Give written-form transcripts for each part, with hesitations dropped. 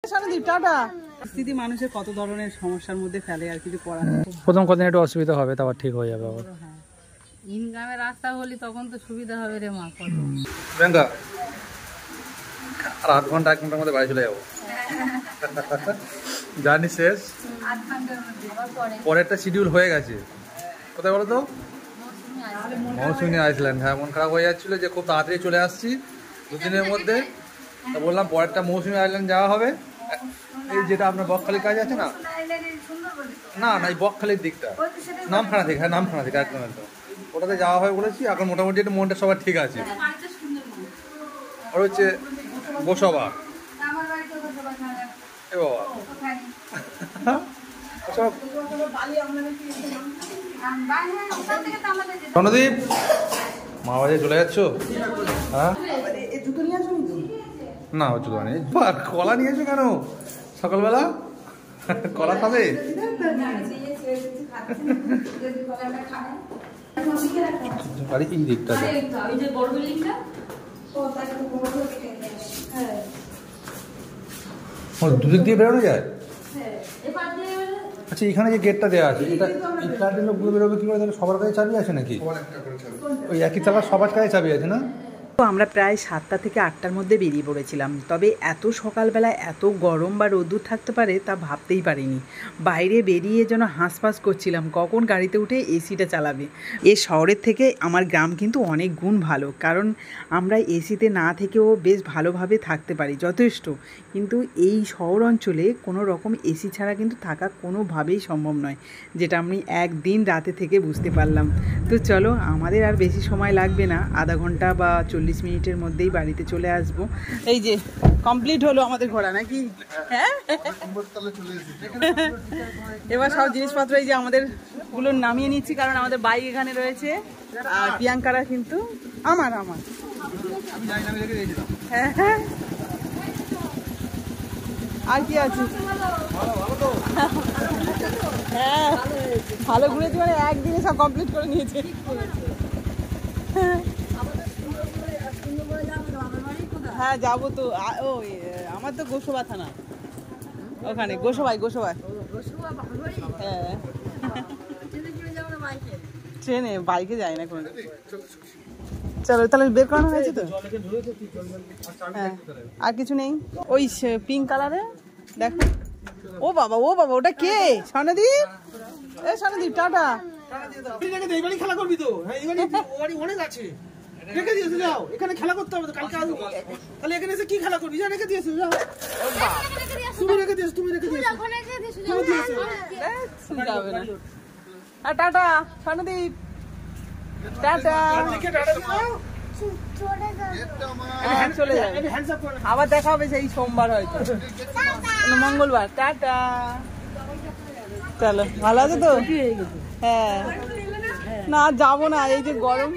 পরিস্থিতি মানুষের কত ধরনের সমস্যার মধ্যে ফেলে আর কিছু করার। প্রথম কদিন একটু অসুবিধা হবে, তারপর ঠিক হয়ে যাবে আবার। ইনকামের রাস্তা হলে তখন তো সুবিধা হবে রে মা। প্রিয়াঙ্কা, আর 8 ঘন্টা 1 ঘন্টার মধ্যে বাড়ি চলে যাবো। জার্নি শেষ, পরেরটা শিডিউল হয়ে গেছে। কোথায় বলো তো? মৌসুমী আইসল্যান্ড। হ্যাঁ, মন খারাপ হয়ে যাচ্ছিল যে খুব তাড়াতাড়ি চলে আসছি 2 দিনের মধ্যে। তা বললাম পরেরটা মৌসুমী আইল্যান্ড যাওয়া হবে। এই যেটা আপনার বকখালির কাজ আছে না, না না, এই বকখালির দিকটা, নামখানা থেকে। হ্যাঁ, নামখানা থেকে একদম একদম ওটাতে যাওয়া হয় বলেছি। এখন মোটামুটি একটু মনটা সবার ঠিক আছে। আর হচ্ছে গোসবা, এ বাবা রণদীপ, মা বাড়ি চলে যাচ্ছ? হ্যাঁ, না জুতো নেই। কলা নিয়েছো কেন সকালবেলা? কলা খাবে? বাড়ি এই দিকটা, দুদিক দিয়ে বেরোনো যায়। আচ্ছা, এখানে যে গেটটা দেওয়া আছে, এটা এই ফ্ল্যাটের লোকগুলো বেরোবে কি করে? তাহলে সবার কাছে চাবি আছে নাকি? ওই একই চালা সবার কাছে চাবি আছে না? তো আমরা প্রায় 7টা থেকে 8টার মধ্যে বেরিয়ে পড়েছিলাম। তবে এত সকালবেলা এত গরম বা রোদ্দুর থাকতে পারে তা ভাবতেই পারিনি। বাইরে বেরিয়ে যেন হাঁসফাঁস করছিলাম কখন গাড়িতে উঠে এসিটা চালাবে। এ শহরের থেকে আমার গ্রাম কিন্তু অনেক গুণ ভালো, কারণ আমরা এসিতে না থেকেও বেশ ভালোভাবে থাকতে পারি যথেষ্ট। কিন্তু এই শহর অঞ্চলে কোনো রকম এসি ছাড়া কিন্তু থাকা কোনোভাবেই সম্ভব নয়, যেটা আমি একদিন রাতে থেকে বুঝতে পারলাম। তো চলো, আমাদের আর বেশি সময় লাগবে না, আধা ঘন্টা বা 40 মিনিটের মধ্যেই বাড়িতে চলে আসবো। এই যে কমপ্লিট হলো আমাদের ঘোরা নাকি? হ্যাঁ, এবার সব জিনিসপত্র এই যে আমাদের গুলো নামিয়ে নিচ্ছি, কারণ আমাদের বাইক এখানে রয়েছে। আর প্রিয়াঙ্কারা কিন্তু আমার হ্যাঁ হ্যাঁ, আর কি আছে? হ্যাঁ, ভালো ঘুরেছি, মানে একদিনে সব কমপ্লিট করে নিয়েছে। হ্যাঁ, যাবো তো। ও আমার তো গোসবা থানা, ওখানে গোসবাই। হ্যাঁ, ট্রেনে, বাইকে যাই না কোনো। চলো তাহলে বের করানো হয়েছে তো। হ্যাঁ, আর কিছু নেই। ওই পিঙ্ক কালারে দেখো। ও বাবা, ওটা কে? স্বর্ণদীপ, এ স্বর্ণদীপ, টাটা। খেলা করবি তো? অনেক আছে, রেখে দিয়েছে, যাও। এখানে খেলা করতে হবে তো, কালকে আসবো। তাহলে এখানে এসে কি খেলা করবি? যা, রেখে দিয়েছো, যাও। তুমি রেখে দিয়েছো। Tata Swarnadip, tata. চলে যাবে, আবার দেখা হবে সেই সোমবার, হয়তো মঙ্গলবার। টাটা। চলো, ভালো আছে তো? হ্যাঁ, না যাবো না, এই যে গরম।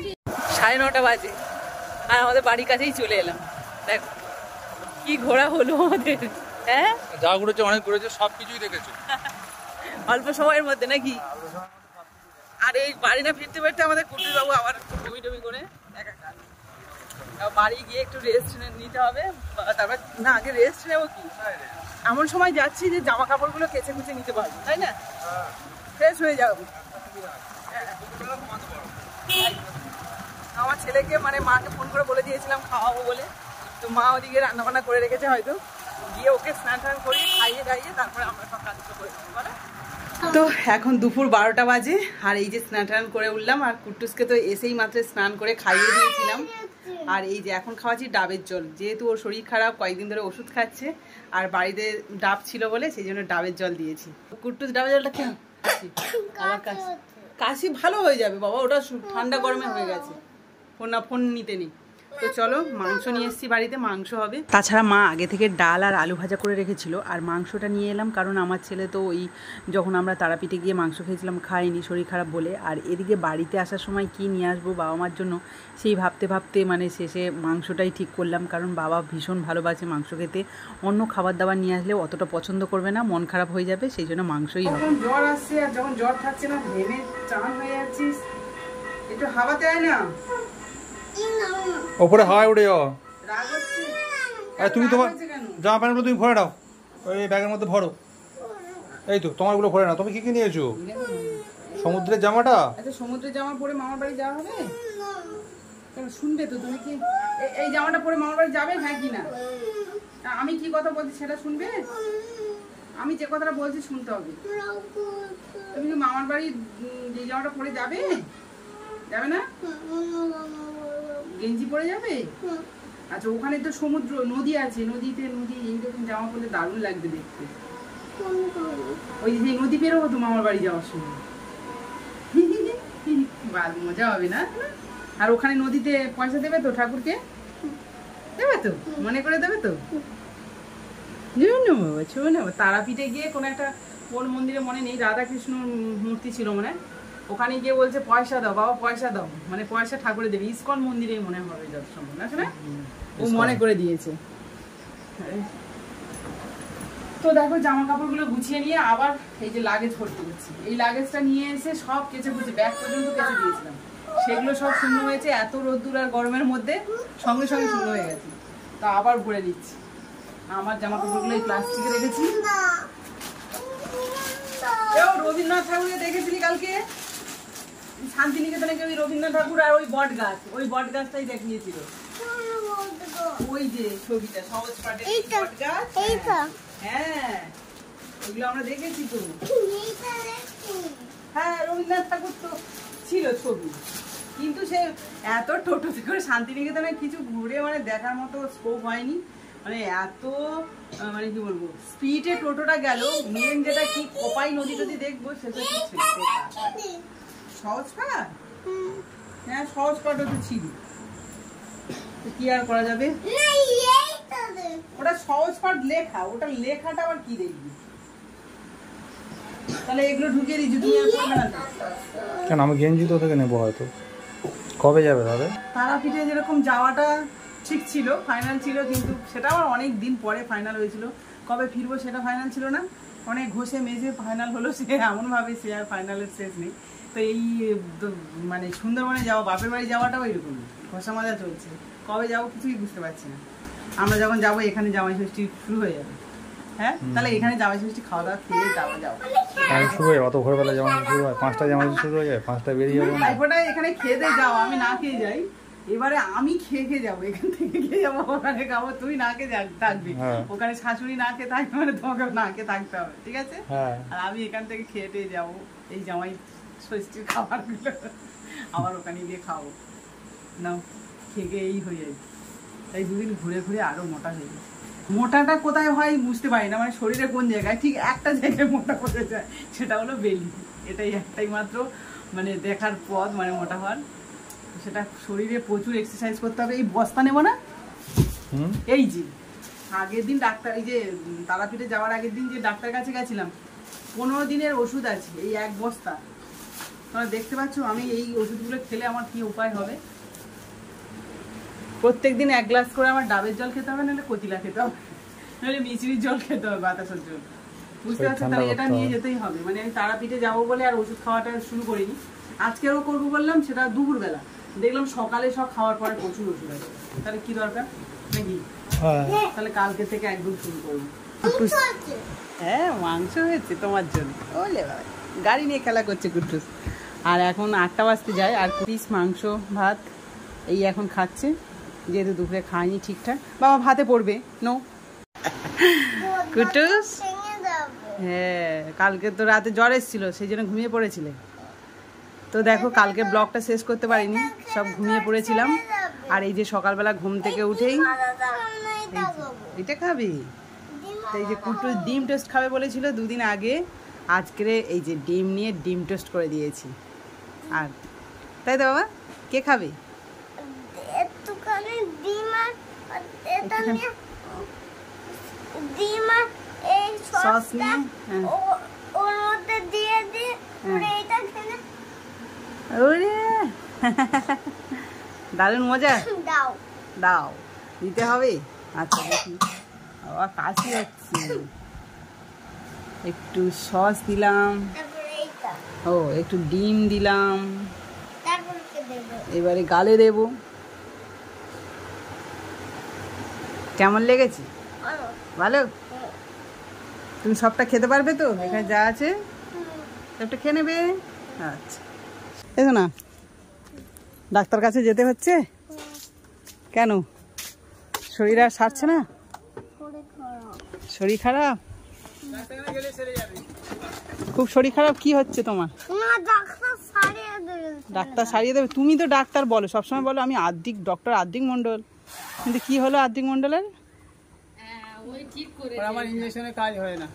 9:30 বাজে আর আমাদের বাড়ির কাছেই চলে এলাম। দেখো কি ঘোরা হলো আমাদের। হ্যাঁ, যা ঘুরেছে, অনেক ঘুরেছে, সবকিছুই দেখেছো অল্প সময়ের মধ্যে নাকি? আর এই বাড়ি না ফিরতে ফিরতে আমাদের কুটুর বাবু আবার টমি করে একাকার। বাড়ি গিয়ে একটু রেস্ট নিতে হবে, তারপর না আগে রেস্ট নেবো। কি এমন সময় যাচ্ছি যে জামা কাপড়গুলো কেচে কুচে নিতে পারবো, তাই না? ফ্রেশ হয়ে যাবো। আমার ছেলেকে মানে মাকে ফোন করে বলে দিয়েছিলাম খাওয়াবো বলে, তো মা ওদিকে রান্নাবান্না করে রেখেছে, হয়তো গিয়ে ওকে স্নান টান করিয়ে খাইয়ে দাইয়ে তারপরে আমরা সব কাজগুলো করে দেবো, বলো। তো এখন দুপুর 12টা বাজে, আর এই যে স্নান টান করে উঠলাম। আর কুট্টুসকে তো এসেই মাত্র স্নান করে খাইয়ে দিয়েছিলাম। আর এই যে এখন খাওয়াচ্ছি ডাবের জল, যেহেতু ওর শরীর খারাপ, কয়েকদিন ধরে ওষুধ খাচ্ছে, আর বাড়িতে ডাব ছিল বলে সেই জন্য ডাবের জল দিয়েছি। কুট্টুস ডাবের জলটা কেন? কাশি ভালো হয়ে যাবে বাবা, ওটা ঠান্ডা গরমে হয়ে গেছে। ফোন নিতে নেই। তো চলো, মাংস নিয়ে এসেছি বাড়িতে, মাংস হবে। তাছাড়া মা আগে থেকে ডাল আর আলু ভাজা করে রেখেছিল, আর মাংসটা নিয়ে এলাম, কারণ আমার ছেলে তো ওই যখন আমরা তারাপীঠে গিয়ে মাংস খেয়েছিলাম খাইনি, শরীর খারাপ বলে। আর এদিকে বাড়িতে আসার সময় কি নিয়ে আসবো বাবা মার জন্য, সেই ভাবতে ভাবতে মানে শেষে মাংসটাই ঠিক করলাম, কারণ বাবা ভীষণ ভালোবাসে মাংস খেতে। অন্য খাবার দাবার নিয়ে আসলে অতটা পছন্দ করবে না, মন খারাপ হয়ে যাবে, সেই জন্য মাংসই হবে। যখন জ্বর আসছে আর যখন জ্বর থাকছে না, ভেবে চান হয়ে যাচ্ছিস, একটু হাওয়াতে আয় না। ওপরে হাওয়ায় উঠে যাও। তুমি তোমার জামা প্যান্টগুলো তুমি ভরে দাও। ওই ব্যাগের মধ্যে ভরো। এই তো তোমারগুলো ভরে না। তুমি কি কি নিয়েছো? সমুদ্রের জামাটা? আচ্ছা সমুদ্রের জামা পরে মামার বাড়ি যাওয়া হবে? শুনবে তো তুমি কি এই জামাটা পরে মামার বাড়ি যাবে? হ্যাঁ কি না? আমি কি কথা বলছি সেটা শুনবে? আমি যে কথাটা বলছি শুনতে হবে। তুমি কি মামার বাড়ি যে জামাটা পরে যাবে? যাবে না? গেঞ্জি পরে যাবে? আচ্ছা ওখানে তো সমুদ্র নদী আছে, নদীতে নদী এইরকম জামা পরলে দারুণ লাগবে দেখতে। ওই যে নদী পেরোবো তো মামার বাড়ি যাওয়ার সময়, মজা হবে না? আর ওখানে নদীতে পয়সা দেবে তো ঠাকুরকে? দেবে তো? মনে করে দেবে তো? তারাপীঠে গিয়ে কোন একটা কোন মন্দিরে মনে নেই, রাধাকৃষ্ণ মূর্তি ছিল মনে, ওখানে গিয়ে বলছে পয়সা দাও বাবা, পয়সা দাও, মানে পয়সা ঠাকুরে দেবে। ইসকন মন্দিরে মনে হবে যত সম্ভব, না? ও মনে করে দিয়েছে। তো দেখো জামা কাপড়গুলো গুছিয়ে নিয়ে আবার এই যে লাগেজ ভর্তি করছি। এই লাগেজটা নিয়ে এসে সব কেচে কুচে ব্যাগ পর্যন্ত কেচে দিয়েছিলাম, সেগুলো সব শূন্য হয়েছে। এত রোদ্দুর আর গরমের মধ্যে সঙ্গে সঙ্গে শূন্য হয়ে গেছে, তো আবার ভরে দিচ্ছি। আমার জামা কাপড়গুলো এই প্লাস্টিকে রেখেছি। রবীন্দ্রনাথ ঠাকুরকে দেখেছিলি কালকে শান্তিনিকেতনে? ওই রবীন্দ্রনাথ ঠাকুর আর ওই বট গাছ, ওই বট গাছটাই দেখিয়েছিল। ওই যে ছবিটা সহজ পাঠের বট গাছ। হ্যাঁ ওইগুলো আমরা দেখেছি তো। হ্যাঁ রবীন্দ্রনাথ ঠাকুর তো ছিল ছবি, কিন্তু সে এত টোটোতে করে শান্তিনিকেতনে কিছু ঘুরে মানে দেখার মতো স্কোপ হয়নি। মানে এত মানে কি বলবো স্পিডে টোটোটা গেল। মেন যেটা কি কোপাই নদী টদী দেখবো সেটা সহজ পাঠ। হ্যাঁ সহজ পাঠও তো ছিল, কি আর করা যাবে? ওটা সহজ পাঠ লেখা, ওটা লেখাটা আবার কি দেখবি? তাহলে এগুলো ঢুকিয়ে দিচ্ছি, তুমি আর পড়বে না কেন? আমি গেঞ্জি তো থেকে নেবো হয়তো। কবে যাবে তাহলে? তারাপীঠে যেরকম যাওয়াটা ঠিক ছিল, ফাইনাল ছিল, কিন্তু সেটা আবার অনেক দিন পরে ফাইনাল হয়েছিল। কবে ফিরবো সেটা ফাইনাল ছিল না, অনেক ঘষে মেজে ফাইনাল হলো। সে এমনভাবে সে আর ফাইনালের শেষ নেই। তো এই মানে সুন্দরবনে যাওয়া, বাপের বাড়ি যাওয়াটাও এরকম ঘষা মাজা চলছে। কবে যাবো কিছুই বুঝতে পারছি না। আমরা যখন যাবো এখানে জামাই ষষ্ঠী শুরু হয়ে যাবে। হ্যাঁ তাহলে এখানে জামাই ষষ্ঠী খাওয়া দাওয়া খেয়ে তারপর যাবো। শুরু হয়ে অত ভোরবেলা জামাই শুরু হয়? 5টায় জামাই শুরু হয়ে যায়, 5টায় বেরিয়ে যাবো। তারপরটাই এখানে খেয়ে দিয়ে যাও, আমি না খেয়ে যাই। এবারে আমি খেয়ে যাবো, এখান থেকে খেয়ে যাবো, ওখানে খাবো, তুই না খেয়ে থাকবি। ওখানে শাশুড়ি না খেয়ে থাকবে মানে তোমাকে না খেয়ে থাকতে হবে, ঠিক আছে? আর আমি এখান থেকে খেয়ে টেয়ে যাবো এই জামাই ষষ্ঠীর খাবার আবার ওখানে গিয়ে খাবো। না খেয়ে এই হয়ে যায়। তাই দুদিন ঘুরে ঘুরে আরো মোটা হয়ে যায়। মোটাটা কোথায় হয় বুঝতে পারি না, মানে শরীরে কোন জায়গায়, ঠিক একটা জায়গায় মোটা করতে যায়, সেটা হলো বেলি। এটাই একটাই মাত্র মানে দেখার পথ মানে মোটা হওয়ার। সেটা শরীরে প্রচুর এক্সারসাইজ করতে হবে। এই বস্তা নেবো না, এই যে আগের দিন ডাক্তার, এই যে তারাপীঠে যাওয়ার আগের দিন যে ডাক্তার কাছে গেছিলাম, 15 দিনের ওষুধ আছে এই এক বস্তা। তোমরা দেখতে পাচ্ছ আমি এই ওষুধগুলো খেলে আমার কি উপায় হবে। প্রত্যেক দিন 1 গ্লাস করে আমার ডাবের জল খেতে হবে, নাহলে কচিলা খেতে হবে, নাহলে মিচড়ির জল খেতে হবে বাতাসের জল। বুঝতে পারছো? তাহলে এটা নিয়ে যেতেই হবে। মানে আমি তারাপীঠে যাবো বলে আর ওষুধ খাওয়াটা শুরু করিনি। আজকেরও করবো বললাম, সেটা দুপুরবেলা। দেখলাম সকালে সব খাওয়ার পরে প্রচুর ওষুধ আছে, তাহলে কি দরকার নাকি? তাহলে কালকে থেকে একদম শুরু করবো। হ্যাঁ মাংস হয়েছে তোমার জন্য। ওলে বাবা গাড়ি নিয়ে খেলা করছে কুট্টুস। আর এখন 8টা বাজতে যায়, আর পিস মাংস ভাত এই এখন খাচ্ছে, যেহেতু দুপুরে খায়নি ঠিকঠাক। বাবা ভাতে পড়বে নো কুট্টুস। হ্যাঁ কালকে তো রাতে জ্বর এসেছিল, সেই জন্য ঘুমিয়ে পড়েছিলে। তো দেখো কালকে ব্লগটা শেষ করতে পারিনি, সব ঘুমিয়ে পড়েছিলাম। আর এই যে সকালবেলা ঘুম থেকে উঠেই এটা খাবি, এই যে কুট্টুস ডিম টোস্ট খাবে বলেছিল 2 দিন আগে, আজকে এই যে ডিম নিয়ে ডিম টোস্ট করে দিয়েছি। আর তাই তো বাবা, কে খাবে? সস নিয়ে দারুণ মজা। দাও দিতে হবে। আচ্ছা দেখি বাবা কাশি হচ্ছে, একটু সস দিলাম, ও একটু ডিম দিলাম, এবারে গালে দেব। কেমন লেগেছে? ভালো? তুমি সবটা খেতে পারবে তো? এখানে যা আছে সবটা খেয়ে নেবে। আচ্ছা এসো না, ডাক্তার কাছে যেতে হচ্ছে কেন? শরীর আর সারছে না? শরীর খারাপ? খুব শরীর খারাপ? কি হচ্ছে তোমার? ডাক্তার সারিয়ে দেবে? তুমি তো ডাক্তার বলো, সবসময় বলো আমি ডক্টর আদ্রিক মন্ডল, কিন্তু কি হলো আদ্রিক মন্ডলের? আমার ইঞ্জেকশনে কাজ হয় না।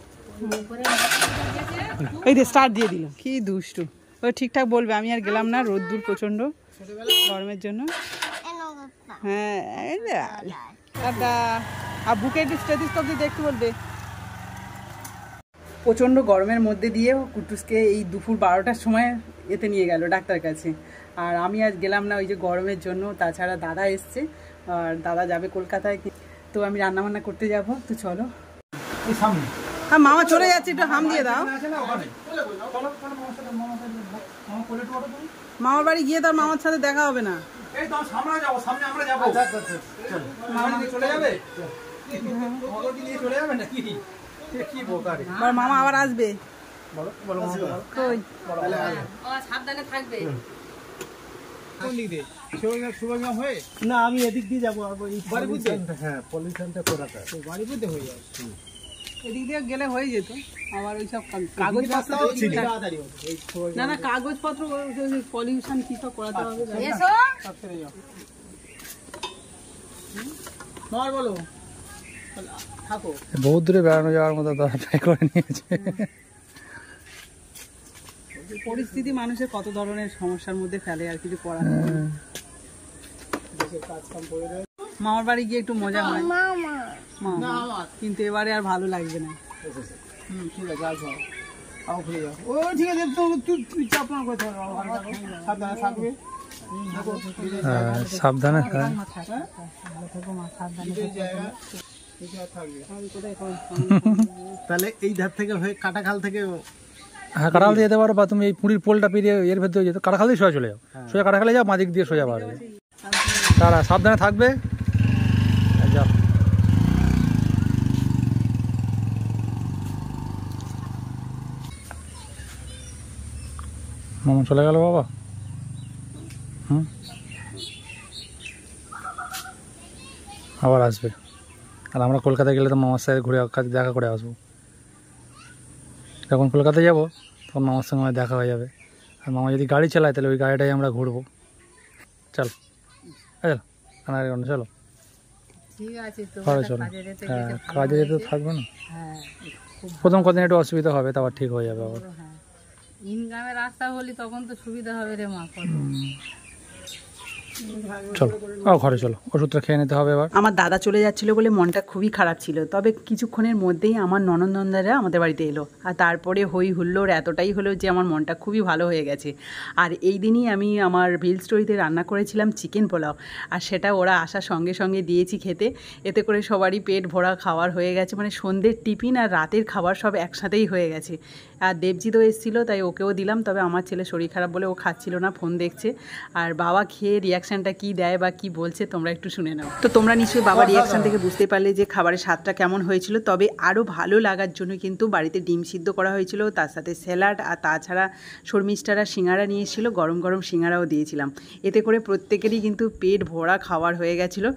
এই যে স্টার্ট দিয়ে দিল, কি দুষ্টু। ও ঠিকঠাক বলবে, আমি আর গেলাম না, রোদ্দুর প্রচন্ড গরমের জন্য। হ্যাঁ দাদা, আর বুকে একটু স্টেথোস্কোপ দিয়ে দেখতে বলবে। প্রচণ্ড গরমের মধ্যে দিয়ে কুটুসকে এই দুপুর 12টার সময় এতে নিয়ে গেল ডাক্তার কাছে, আর আমি আজ গেলাম না ওই যে গরমের জন্য। তাছাড়া দাদা এসছে, আর দাদা যাবে কলকাতায়, তো আমি রান্নাবান্না করতে যাব। তো চলো। হ্যাঁ মামা চলে যাচ্ছে, একটু হাম দিয়ে দাও। মামার বাড়ি গিয়ে তার মামার সাথে দেখা হবে না। মামা আবার আসবে। সাবধানে থাকবে। না আমি এদিক দিয়ে যাবো, বাড়ি বুঝতে। হ্যাঁ পলিউশনটা করাটা বাড়ি বুঝতে হয়ে যায়। এদিক দিয়ে গেলে হয়ে যেত, আবার ওইসব কাগজপত্র, না না কাগজপত্র, পলিউশন কি সব করাতে হবে। বলো থাকো। বহুত দূরে বেড়ানো যাওয়ার মতো তাই করে নিয়েছে। পরিস্থিতি মানুষের কত ধরনের সমস্যার মধ্যে ফেলে, আর কিছু করার নেই। মামার বাড়ি গিয়ে একটু মজা হয় মামা, কিন্তু এবারে আর ভালো লাগবে না। ঠিক আছে আসো, আও ফিরে যাও। ও ঠিক আছে, তুই চাপ না করতে হবে, সাবধানে থাকবে। সাবধানে তাহলে এই ধার থেকে হয়ে কাটাখাল থেকে, হ্যাঁ কাটাখাল দিয়ে যেতে পারো, বা তুমি এই পুরীর পোলটা পেরিয়ে এর ভেতরে যেতে কাটাখাল দিয়ে সোজা চলে যাও, সোজা কাটাখালে যাও, মাদিক দিয়ে সোজা পারবে। তারা সাবধানে থাকবে। যাও মামা চলে গেল বাবা। আবার আসবে, আর আমরা কলকাতায় গেলে তো মামার সাথে ঘুরে দেখা করে আসবো। যখন কলকাতায় যাবো তখন মামার সঙ্গে আমার দেখা হয়ে যাবে, আর মামা যদি গাড়ি চালায় তাহলে ওই গাড়িটাই আমরা ঘুরবো। চল চলো, ঠিক আছে, চলো। হ্যাঁ কাজে যেতে থাকবে না, প্রথম কদিন একটু অসুবিধা হবে, তারপর ঠিক হয়ে যাবে আবার। ইনকামের রাস্তা হলে তখন তো সুবিধা হবে রে মা। চলো ঘরে চলো, ওষুধটা খেয়ে নিতে হবে এবার। আমার দাদা চলে যাচ্ছিল বলে মনটা খুবই খারাপ ছিল, তবে কিছুক্ষণের মধ্যেই আমার ননদনন্দারা আমাদের বাড়িতে এলো, আর তারপরে হই হুল্লোড় এতটাই হলো যে আমার মনটা খুবই ভালো হয়ে গেছে। আর এই দিনই আমি আমার রিল স্টোরিতে রান্না করেছিলাম চিকেন পোলাও, আর সেটা ওরা আসার সঙ্গে সঙ্গে দিয়েছি খেতে। এতে করে সবারই পেট ভরা খাবার হয়ে গেছে, মানে সন্ধ্যের টিফিন আর রাতের খাবার সব একসাথেই হয়ে গেছে। আর দেবজিৎও এসেছিলো, তাই ওকেও দিলাম, তবে আমার ছেলে শরীর খারাপ বলে ও খাচ্ছিল না, ফোন দেখছে। আর বাবা খেয়ে রিয়াকশানটা কী দেয় বা কী বলছে তোমরা একটু শুনে নাও। তো তোমরা নিশ্চয়ই বাবার রিয়াকশান থেকে বুঝতে পারলে যে খাবারের স্বাদটা কেমন হয়েছিল। তবে আরও ভালো লাগার জন্য কিন্তু বাড়িতে ডিম সিদ্ধ করা হয়েছিল, তার সাথে স্যালাড, আর তাছাড়া শর্মিষ্ঠারা সিঙ্গারা নিয়ে এসেছিলো, গরম গরম সিঙ্গারাও দিয়েছিলাম। এতে করে প্রত্যেকেরই কিন্তু পেট ভরা খাবার হয়ে গেছিলো।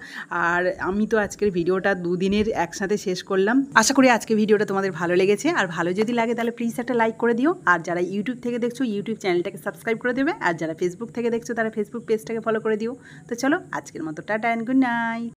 আর আমি তো আজকের ভিডিওটা দুদিনের একসাথে শেষ করলাম। আশা করি আজকে ভিডিওটা তোমাদের ভালো লেগেছে, আর ভালো যদি লাগে তাহলে প্লিজ একটা লাইক করে দিও। আর যারা ইউটিউব থেকে দেখছো ইউটিউব চ্যানেলটাকে সাবস্ক্রাইব করে দেবে, আর যারা ফেসবুক থেকে দেখছো তারা ফেসবুক পেজটাকে ফলো করে দিও। তো চলো আজকের মতো টাটা অ্যান্ড গুড নাইট।